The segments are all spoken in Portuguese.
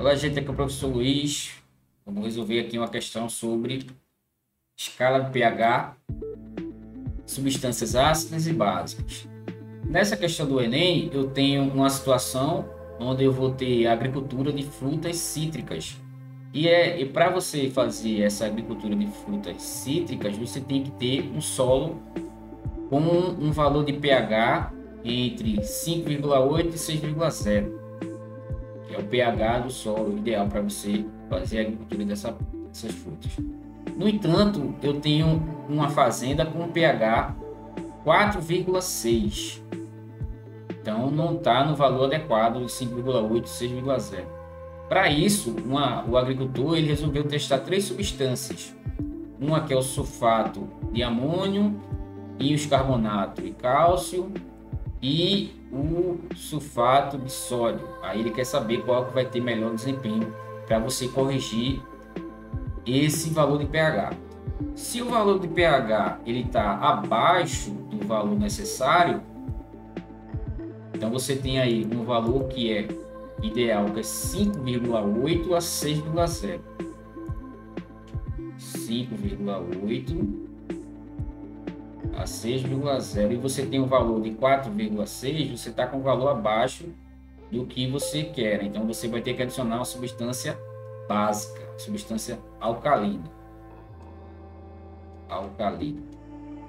Olá, gente, aqui é o professor Luiz. Vamos resolver aqui uma questão sobre escala de pH, substâncias ácidas e básicas. Nessa questão do Enem, eu tenho uma situação onde eu vou ter agricultura de frutas cítricas. E para você fazer essa agricultura de frutas cítricas, você tem que ter um solo com um valor de pH entre 5,8 e 6,0. Que é o pH do solo ideal para você fazer a agricultura dessas frutas. No entanto, eu tenho uma fazenda com pH 4,6. Então, não está no valor adequado de 5,8, 6,0. Para isso, o agricultor ele resolveu testar 3 substâncias. Uma que é o sulfato de amônio, e os carbonato de cálcio e o sulfato de sódio. Aí ele quer saber qual que vai ter melhor desempenho para você corrigir esse valor de pH. Se o valor de pH ele está abaixo do valor necessário, então você tem aí um valor que é ideal, que é 5,8 a 6,0. 5,8 a 6,0 e você tem um valor de 4,6, você está com um valor abaixo do que você quer. Então você vai ter que adicionar uma substância básica, substância alcalina,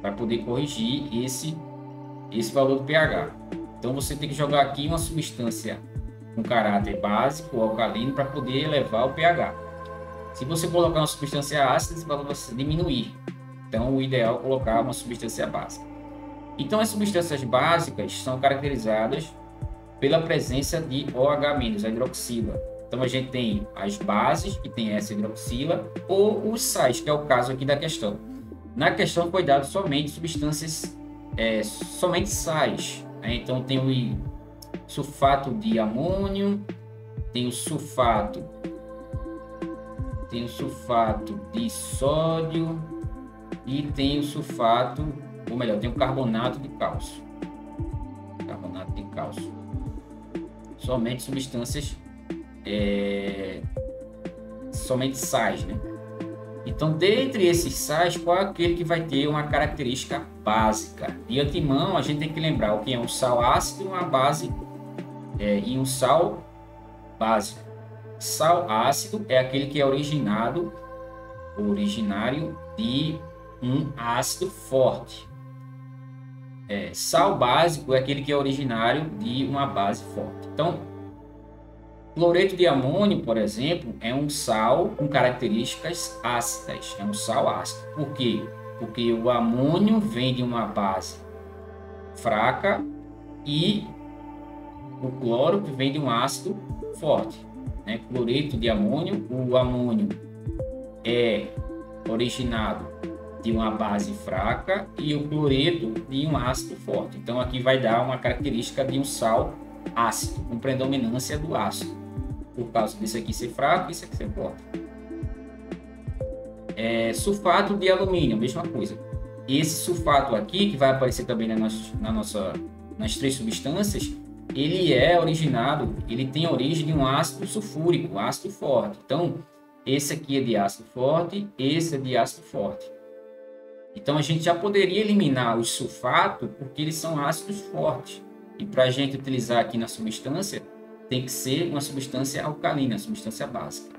para poder corrigir esse valor do pH. Então você tem que jogar aqui uma substância com caráter básico ou alcalino para poder elevar o pH. Se você colocar uma substância ácida, esse valor vai diminuir. Então, o ideal é colocar uma substância básica. Então, as substâncias básicas são caracterizadas pela presença de OH-, a hidroxila. Então, a gente tem as bases, que tem essa hidroxila, ou os sais, que é o caso aqui da questão. Na questão foi dado somente substâncias, somente sais. Né? Então, tem o sulfato de amônio, tem o sulfato de sódio, e tem o sulfato, ou melhor, tem o carbonato de cálcio. Somente substâncias, somente sais, né? Então, dentre esses sais, qual é aquele que vai ter uma característica básica? De antemão, a gente tem que lembrar o que é um sal ácido, uma base e um sal básico. Sal ácido é aquele que é originário de um ácido forte. Sal básico é aquele que é originário de uma base forte. Então, cloreto de amônio, por exemplo, é um sal com características ácidas. É um sal ácido. Por quê? Porque o amônio vem de uma base fraca e o cloro que vem de um ácido forte. Né? Cloreto de amônio, o amônio é originado de uma base fraca e o cloreto de um ácido forte. Então aqui vai dar uma característica de um sal ácido, com predominância do ácido, por causa desse aqui ser fraco e esse aqui ser forte. Sulfato de alumínio, mesma coisa. Esse sulfato aqui, que vai aparecer também nas 3 substâncias, ele tem origem de um ácido sulfúrico, ácido forte. Então, esse aqui é de ácido forte, esse é de ácido forte. Então, a gente já poderia eliminar os sulfatos porque eles são ácidos fortes. E para a gente utilizar aqui na substância, tem que ser uma substância alcalina, substância básica.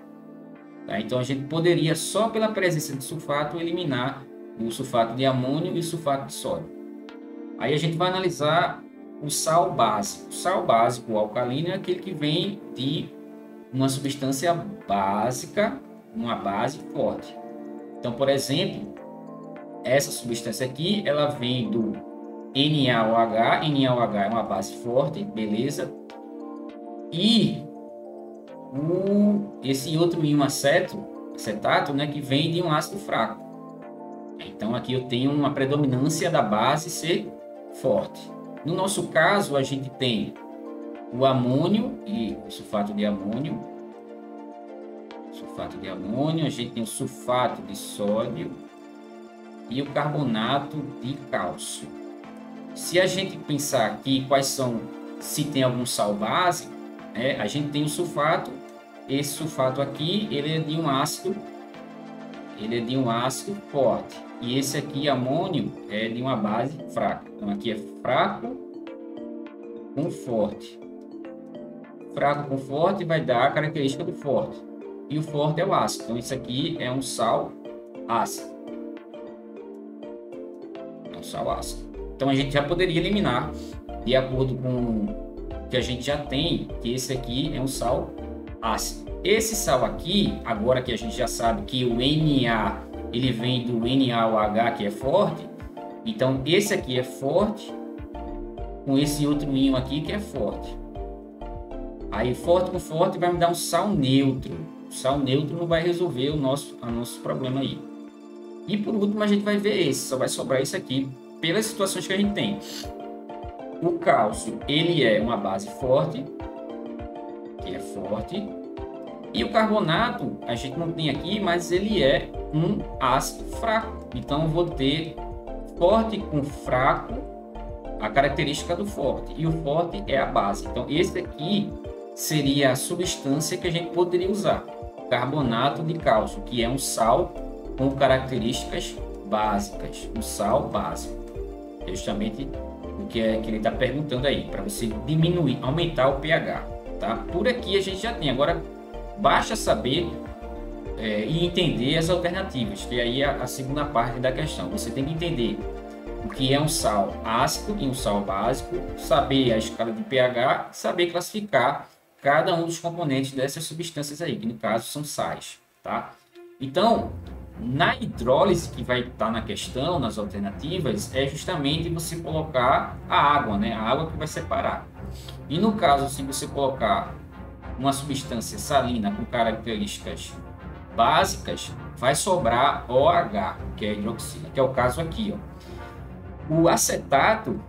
Tá? Então, a gente poderia, só pela presença de sulfato, eliminar o sulfato de amônio e o sulfato de sódio. Aí a gente vai analisar o sal básico. O sal básico alcalino é aquele que vem de uma substância básica, uma base forte. Então, por exemplo, essa substância aqui, ela vem do NaOH. NaOH é uma base forte, beleza? E esse outro íon acetato, né, que vem de um ácido fraco. Então, aqui eu tenho uma predominância da base ser forte. No nosso caso, a gente tem o amônio e o sulfato de amônio. A gente tem o sulfato de sódio e o carbonato de cálcio. Se a gente pensar aqui se tem algum sal base, a gente tem o sulfato esse sulfato aqui, ele é de um ácido forte. E esse aqui, amônio, é de uma base fraca. Então aqui é fraco com forte. Fraco com forte vai dar a característica do forte. E o forte é o ácido. Então isso aqui é um sal ácido. É um sal ácido. Então a gente já poderia eliminar, de acordo com o que a gente já tem, que esse aqui é um sal ácido. Esse sal aqui, agora que a gente já sabe que o Na, ele vem do NaOH, que é forte, então esse aqui é forte, com esse outro íon aqui que é forte. Aí forte com forte vai me dar um sal neutro. O sal neutro não vai resolver o nosso problema aí. E por último a gente vai ver esse, só vai sobrar esse aqui, pelas situações que a gente tem. O cálcio, ele é uma base forte, que é forte. E o carbonato, a gente não tem aqui, mas ele é um ácido fraco. Então eu vou ter forte com fraco, a característica do forte. E o forte é a base. Então esse aqui seria a substância que a gente poderia usar. Carbonato de cálcio, que é um sal com características básicas. Um sal básico. É justamente o que ele está perguntando aí, para você diminuir, aumentar o pH. Tá? Por aqui a gente já tem. Agora, basta saber e entender as alternativas, que aí é a segunda parte da questão. Você tem que entender o que é um sal ácido e um sal básico, saber a escala de pH, saber classificar cada um dos componentes dessas substâncias aí, que no caso são sais. Tá? Então, na hidrólise que vai estar na questão, nas alternativas, é justamente você colocar a água, né? A água que vai separar. E no caso, se você colocar uma substância salina com características básicas, vai sobrar OH, que é a hidroxila, que é o caso aqui, ó. O acetato,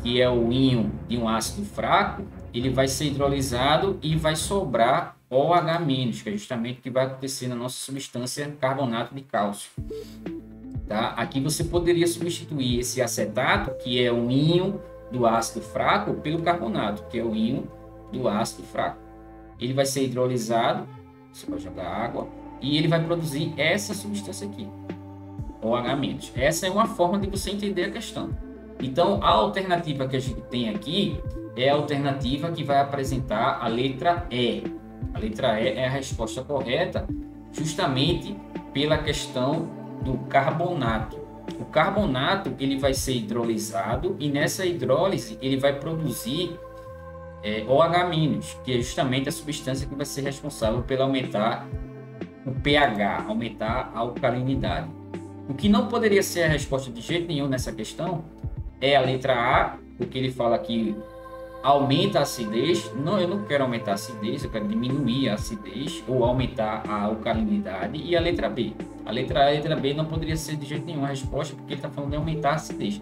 que é o íon de um ácido fraco, ele vai ser hidrolisado e vai sobrar OH-, que é justamente o que vai acontecer na nossa substância carbonato de cálcio. Tá? Aqui você poderia substituir esse acetato, que é um íon do ácido fraco, pelo carbonato, que é o íon do ácido fraco. Ele vai ser hidrolisado, você vai jogar água, e ele vai produzir essa substância aqui, OH-. Essa é uma forma de você entender a questão. Então, a alternativa que a gente tem aqui é a alternativa que vai apresentar a letra E. A letra E é a resposta correta, justamente pela questão do carbonato. O carbonato ele vai ser hidrolisado e nessa hidrólise ele vai produzir OH-, que é justamente a substância que vai ser responsável pelo aumentar o pH, aumentar a alcalinidade. O que não poderia ser a resposta de jeito nenhum nessa questão é a letra A, porque ele fala que aumenta a acidez. Não, eu não quero aumentar a acidez, eu quero diminuir a acidez ou aumentar a alcalinidade. E a letra B. A letra A e a letra B não poderia ser de jeito nenhum a resposta, porque ele está falando de aumentar a acidez.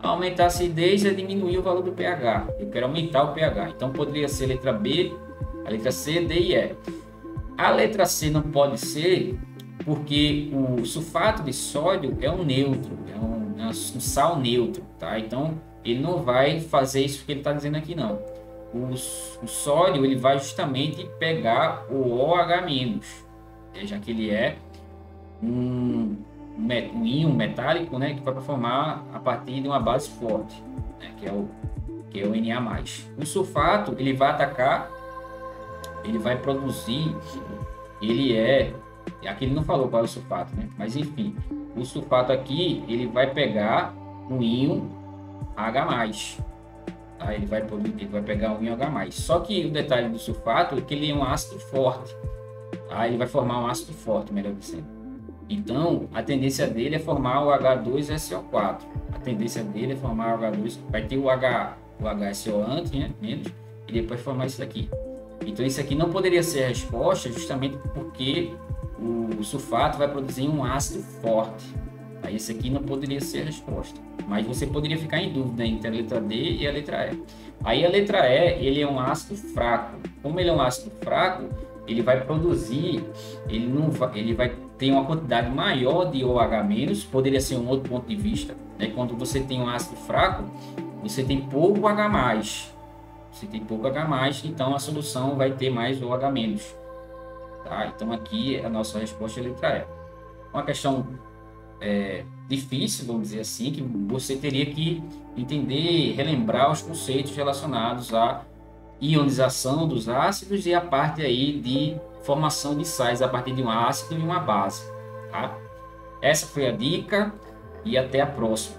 Aumentar a acidez é diminuir o valor do pH. Eu quero aumentar o pH. Então poderia ser a letra B, a letra C, D e E. A letra C não pode ser porque o sulfato de sódio é um neutro, é um sal neutro, tá? Então ele não vai fazer isso que ele está dizendo aqui, não. O sódio ele vai justamente pegar o OH-, já que ele é um íon metálico, né, que vai formar a partir de uma base forte, né, que é o Na+. O sulfato ele vai atacar, ele vai produzir, aqui ele não falou qual é o sulfato, né? Mas enfim, o sulfato aqui ele vai pegar um íon H+, tá? Ele vai pegar um íon H+. Só que o detalhe do sulfato é que ele é um ácido forte, tá? Ele vai formar um ácido forte, melhor dizendo. Então, a tendência dele é formar o H2SO4. A tendência dele é formar o H2, vai ter o HSO antes, né? Menos, e depois formar isso daqui. Então, isso aqui não poderia ser a resposta, justamente porque o sulfato vai produzir um ácido forte. Aí esse aqui não poderia ser a resposta. Mas você poderia ficar em dúvida entre a letra D e a letra E. Aí a letra E, ele é um ácido fraco. Como ele é um ácido fraco, ele vai produzir, ele vai ter uma quantidade maior de OH-, poderia ser um outro ponto de vista, né? Quando você tem um ácido fraco, você tem pouco H+. Você tem pouco H+, então a solução vai ter mais OH-. Tá? Então aqui a nossa resposta é a letra E. Uma questão difícil, vamos dizer assim, que você teria que entender, relembrar os conceitos relacionados à ionização dos ácidos e a parte aí de formação de sais a partir de um ácido e uma base, tá? Essa foi a dica e até a próxima.